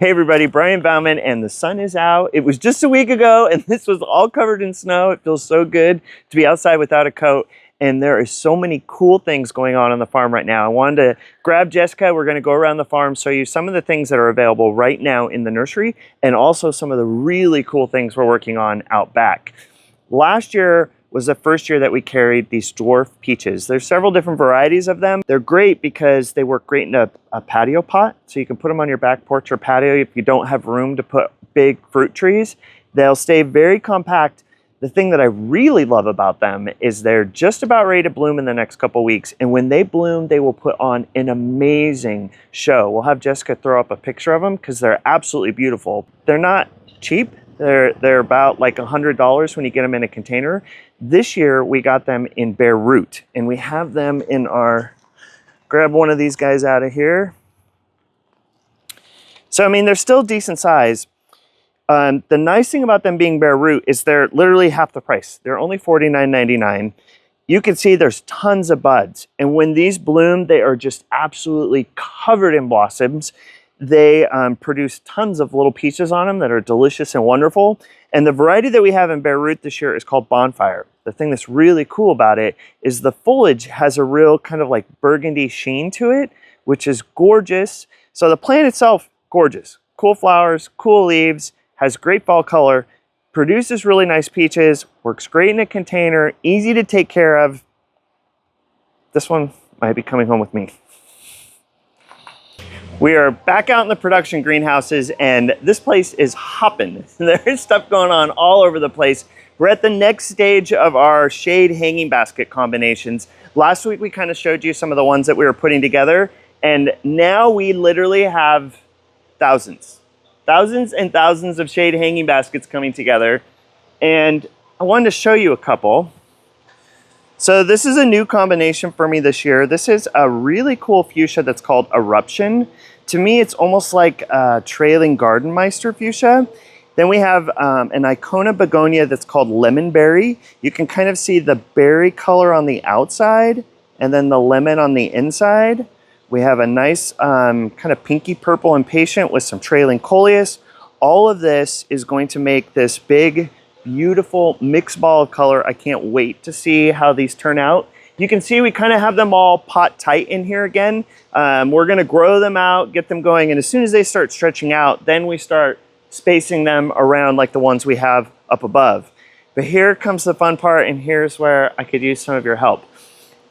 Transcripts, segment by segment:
Hey everybody, Brian Bauman, and the sun is out. It was just a week ago and this was all covered in snow. It feels so good to be outside without a coat. And there are so many cool things going on the farm right now. I wanted to grab Jessica. We're gonna go around the farm, show you some of the things that are available right now in the nursery, and also some of the really cool things we're working on out back. Last year was the first year that we carried these dwarf peaches. There's several different varieties of them. They're great because they work great in a patio pot. So you can put them on your back porch or patio if you don't have room to put big fruit trees. They'll stay very compact. The thing that I really love about them is they're just about ready to bloom in the next couple weeks. And when they bloom, they will put on an amazing show. We'll have Jessica throw up a picture of them because they're absolutely beautiful. They're not cheap. They're about like $100 when you get them in a container. This year we got them in bare root, and we have them in our, grab one of these guys out of here. So I mean, they're still decent size. The nice thing about them being bare root is they're literally half the price. They're only $49.99. You can see there's tons of buds, and when these bloom, they are just absolutely covered in blossoms. They produce tons of little peaches on them that are delicious and wonderful. And the variety that we have in bare root this year is called Bonfire. The thing that's really cool about it is the foliage has a real kind of like burgundy sheen to it, which is gorgeous. So the plant itself, gorgeous. Cool flowers, cool leaves, has great fall color, produces really nice peaches, works great in a container, easy to take care of. This one might be coming home with me. We are back out in the production greenhouses, and this place is hopping. There's stuff going on all over the place. We're at the next stage of our shade hanging basket combinations. Last week we kind of showed you some of the ones that we were putting together, and now we literally have thousands and thousands of shade hanging baskets coming together. And I wanted to show you a couple. So this is a new combination for me this year. This is a really cool fuchsia that's called Eruption. To me, it's almost like a trailing Gardenmeister fuchsia. Then we have an Icona begonia that's called Lemon Berry. You can kind of see the berry color on the outside and then the lemon on the inside. We have a nice kind of pinky purple impatient with some trailing coleus. All of this is going to make this big, beautiful mixed ball of color. I can't wait to see how these turn out. You can see we kind of have them all pot tight in here again. We're gonna grow them out, get them going, and as soon as they start stretching out, then we start spacing them around like the ones we have up above. But here comes the fun part, and here's where I could use some of your help.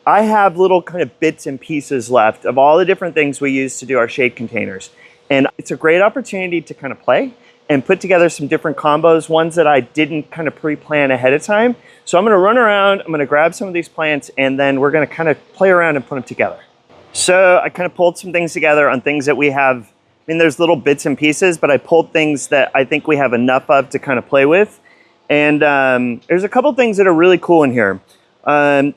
I have little kind of bits and pieces left of all the different things we use to do our shade containers. And it's a great opportunity to kind of play and put together some different combos, ones that I didn't kind of pre-plan ahead of time. So I'm gonna run around, I'm gonna grab some of these plants, and then we're gonna kind of play around and put them together. So I kind of pulled some things together on things that we have. I mean, there's little bits and pieces, but I pulled things that I think we have enough of to kind of play with. And there's a couple things that are really cool in here.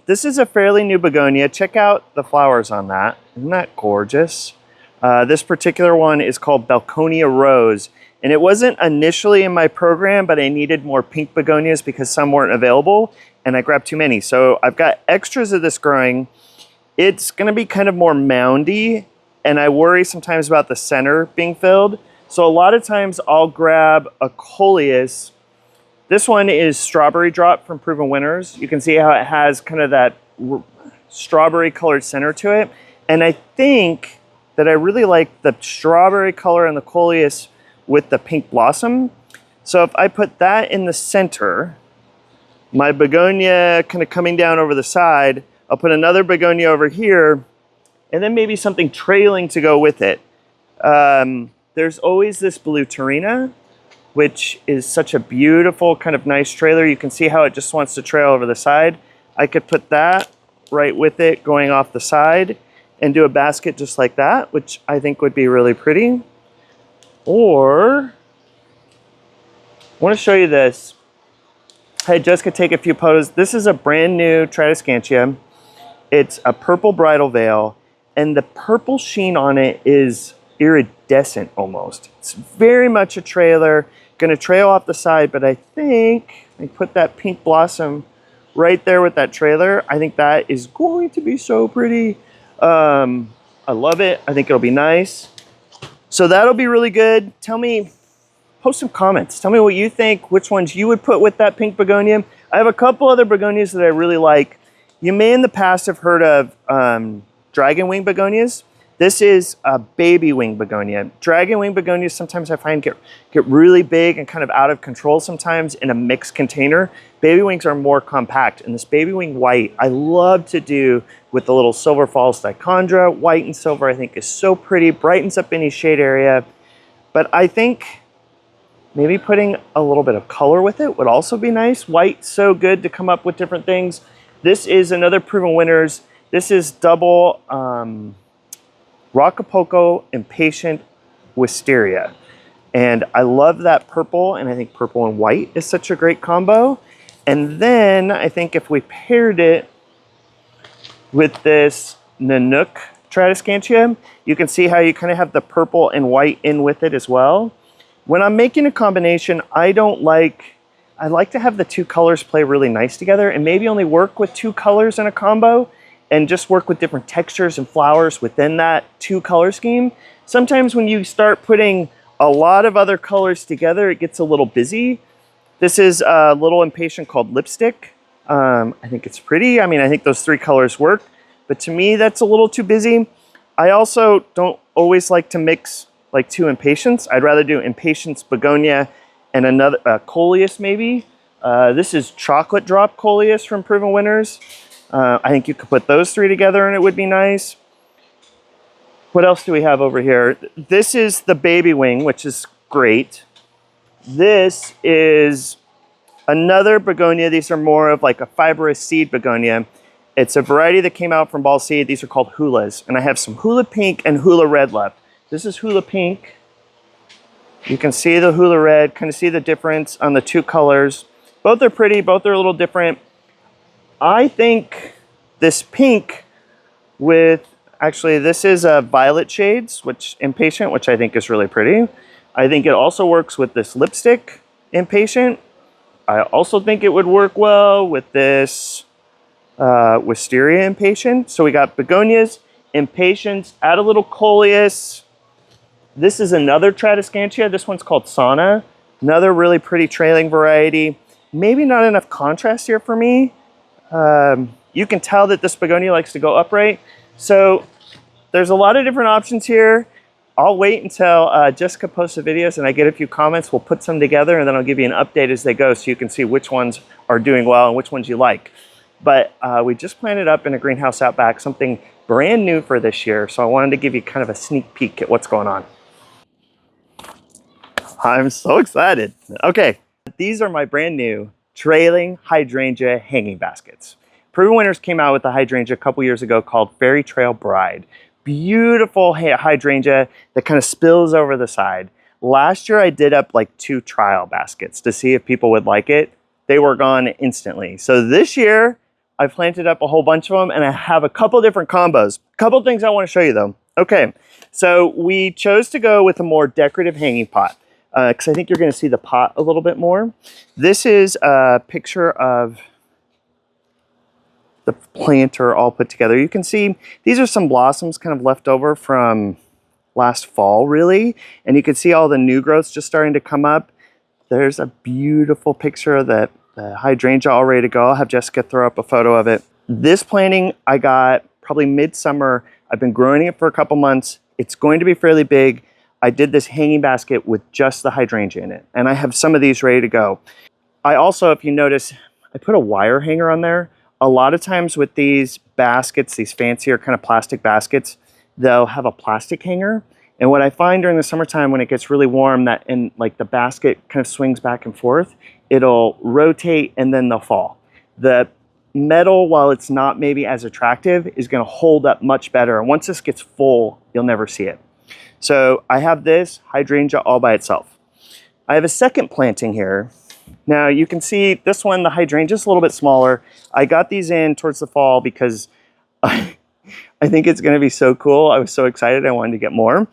This is a fairly new begonia. Check out the flowers on that. Isn't that gorgeous? This particular one is called Balconia Rose. And it wasn't initially in my program, but I needed more pink begonias because some weren't available, and I grabbed too many. So I've got extras of this growing. It's gonna be kind of more moundy, and I worry sometimes about the center being filled. So a lot of times I'll grab a coleus. This one is Strawberry Drop from Proven Winners. You can see how it has kind of that strawberry colored center to it. And I think that I really like the strawberry color and the coleus with the pink blossom. So if I put that in the center, my begonia kind of coming down over the side, I'll put another begonia over here, and then maybe something trailing to go with it. There's always this blue Turina, which is such a beautiful kind of nice trailer. You can see how it just wants to trail over the side. I could put that right with it going off the side and do a basket just like that, which I think would be really pretty. Or, I want to show you this. I had Jessica take a few photos. This is a brand new Tradescantia. It's a purple bridal veil, and the purple sheen on it is iridescent almost. It's very much a trailer, gonna trail off the side, but I think I put that pink blossom right there with that trailer. I think that is going to be so pretty. I love it. I think it'll be nice. So that'll be really good. Tell me, post some comments. Tell me what you think, which ones you would put with that pink begonia. I have a couple other begonias that I really like. You may in the past have heard of dragon wing begonias. This is a baby wing begonia. Dragon wing begonias sometimes I find get really big and kind of out of control sometimes in a mixed container. Baby wings are more compact, and this baby wing white I love to do with the little Silver Falls dichondra. White and silver I think is so pretty, brightens up any shade area. But I think maybe putting a little bit of color with it would also be nice. White's so good to come up with different things. This is another Proven Winners. This is double Rocapoco Impatient Wisteria. And I love that purple, and I think purple and white is such a great combo. And then I think if we paired it with this Nanook Tradescantia, you can see how you kind of have the purple and white in with it as well. When I'm making a combination, I like to have the two colors play really nice together and maybe only work with two colors in a combo and just work with different textures and flowers within that two color scheme. Sometimes when you start putting a lot of other colors together, it gets a little busy. This is a little impatient called Lipstick. I think it's pretty. I mean, I think those three colors work, but to me, that's a little too busy. I also don't always like to mix like two impatiens. I'd rather do impatiens begonia and another coleus maybe. This is chocolate drop coleus from Proven Winners. I think you could put those three together and it would be nice. What else do we have over here? This is the baby wing, which is great. This is another begonia. These are more of like a fibrous seed begonia. It's a variety that came out from Ball Seed. These are called hulas. And I have some hula pink and hula red left. This is hula pink. You can see the hula red, kind of see the difference on the two colors. Both are pretty, both are a little different. I think this pink with, actually this is a violet shades, which impatient, which I think is really pretty. I think it also works with this lipstick impatient. I also think it would work well with this wisteria impatient. So we got begonias, impatiens, add a little coleus. This is another Tradescantia. This one's called Sauna. Another really pretty trailing variety. Maybe not enough contrast here for me. You can tell that this begonia likes to go upright. So there's a lot of different options here. I'll wait until Jessica posts the videos and I get a few comments. We'll put some together and then I'll give you an update as they go so you can see which ones are doing well and which ones you like. But we just planted up in a greenhouse out back, something brand new for this year. So I wanted to give you kind of a sneak peek at what's going on. I'm so excited. Okay, these are my brand new trailing hydrangea hanging baskets. Proven Winners came out with a hydrangea a couple years ago called Fairy Trail Bride. Beautiful hydrangea that kind of spills over the side. Last year I did up like 2 trial baskets to see if people would like it. They were gone instantly. So this year I planted up a whole bunch of them and I have a couple different combos. A couple things I want to show you though. Okay, so we chose to go with a more decorative hanging pot. Because I think you're going to see the pot a little bit more. This is a picture of the planter all put together. You can see these are some blossoms kind of left over from last fall, really. And you can see all the new growths just starting to come up. There's a beautiful picture of the hydrangea all ready to go. I'll have Jessica throw up a photo of it. This planting I got probably midsummer. I've been growing it for a couple months. It's going to be fairly big. I did this hanging basket with just the hydrangea in it, and I have some of these ready to go. I also, if you notice, I put a wire hanger on there. A lot of times with these baskets, these fancier kind of plastic baskets, they'll have a plastic hanger. And what I find during the summertime when it gets really warm, that and like the basket kind of swings back and forth, it'll rotate and then they'll fall. The metal, while it's not maybe as attractive, is going to hold up much better. And once this gets full, you'll never see it. So I have this hydrangea all by itself. I have a second planting here. Now you can see this one, the hydrangea is a little bit smaller. I got these in towards the fall because I think it's going to be so cool. I was so excited I wanted to get more.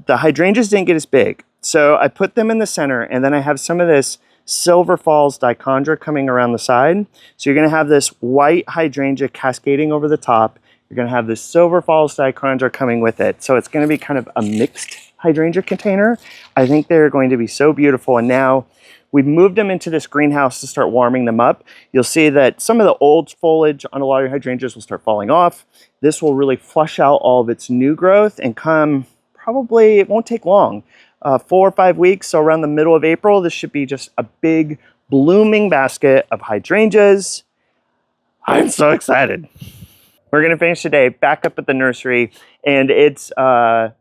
The hydrangeas didn't get as big. So I put them in the center and then I have some of this Silver Falls dichondra coming around the side. So you're going to have this white hydrangea cascading over the top. You're going to have this Silver Falls dichondra coming with it. So it's going to be kind of a mixed hydrangea container. I think they're going to be so beautiful. And now we've moved them into this greenhouse to start warming them up. You'll see that some of the old foliage on a lot of your hydrangeas will start falling off. This will really flush out all of its new growth and come probably, it won't take long, 4 or 5 weeks. So around the middle of April, this should be just a big blooming basket of hydrangeas. I'm so excited. We're gonna finish today back up at the nursery, and it's gonna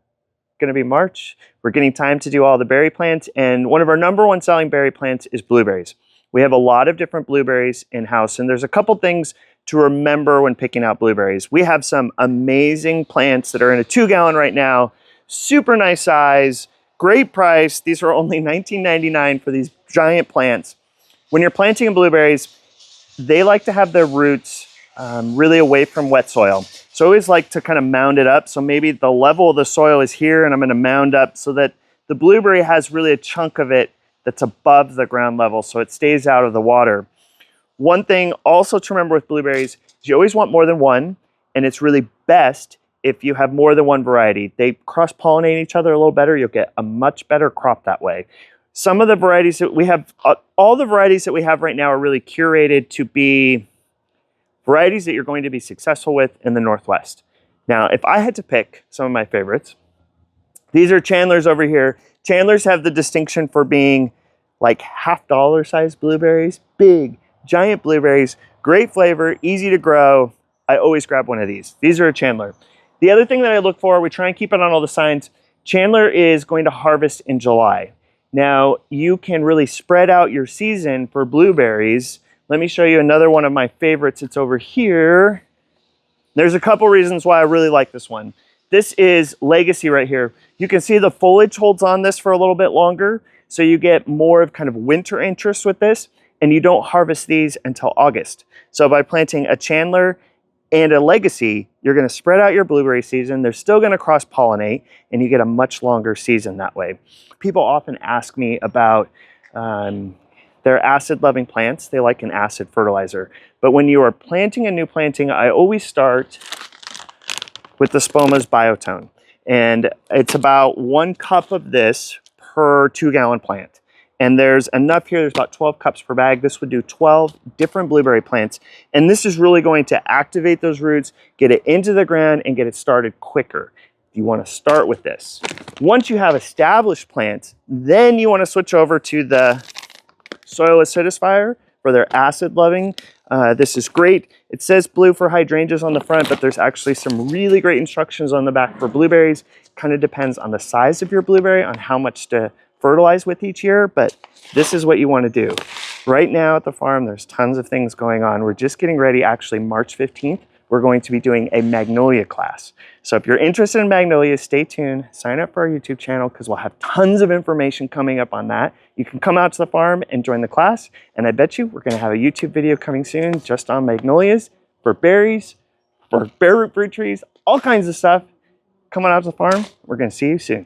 be March. We're getting time to do all the berry plants, and one of our #1 selling berry plants is blueberries. We have a lot of different blueberries in-house, and there's a couple things to remember when picking out blueberries. We have some amazing plants that are in a 2-gallon right now, super nice size, great price. These are only $19.99 for these giant plants. When you're planting blueberries, they like to have their roots really away from wet soil. So I always like to kind of mound it up. So maybe the level of the soil is here, and I'm gonna mound up so that the blueberry has really a chunk of it that's above the ground level, so it stays out of the water. One thing also to remember with blueberries is you always want more than one, and it's really best if you have more than one variety. They cross-pollinate each other a little better. You'll get a much better crop that way. Some of the varieties that we have, all the varieties that we have right now are really curated to be varieties that you're going to be successful with in the Northwest. Now, if I had to pick some of my favorites, these are Chandlers over here. Chandlers have the distinction for being like half-dollar size blueberries, big, giant blueberries, great flavor, easy to grow. I always grab one of these. These are a Chandler. The other thing that I look for, we try and keep it on all the signs, Chandler is going to harvest in July. Now, you can really spread out your season for blueberries. Let me show you another one of my favorites. It's over here. There's a couple reasons why I really like this one. This is Legacy right here. You can see the foliage holds on this for a little bit longer, so you get more of kind of winter interest with this, and you don't harvest these until August. So by planting a Chandler and a Legacy, you're gonna spread out your blueberry season. They're still gonna cross-pollinate, and you get a much longer season that way. People often ask me about they're acid-loving plants. They like an acid fertilizer. But when you are planting a new planting, I always start with the Spoma's Biotone. And it's about 1 cup of this per 2-gallon plant. And there's enough here, there's about 12 cups per bag. This would do 12 different blueberry plants. And this is really going to activate those roots, get it into the ground, and get it started quicker. You want to start with this. Once you have established plants, then you want to switch over to the Soil Acidifier for their acid loving. This is great. It says blue for hydrangeas on the front, but there's actually some really great instructions on the back for blueberries. Kind of depends on the size of your blueberry, on how much to fertilize with each year, but this is what you want to do. Right now at the farm, there's tons of things going on. We're just getting ready, actually March 15th, we're going to be doing a magnolia class. So if you're interested in magnolias, stay tuned, sign up for our YouTube channel because we'll have tons of information coming up on that. You can come out to the farm and join the class, and I bet you we're gonna have a YouTube video coming soon just on magnolias, for berries, for bare root fruit trees, all kinds of stuff. Come on out to the farm, we're gonna see you soon.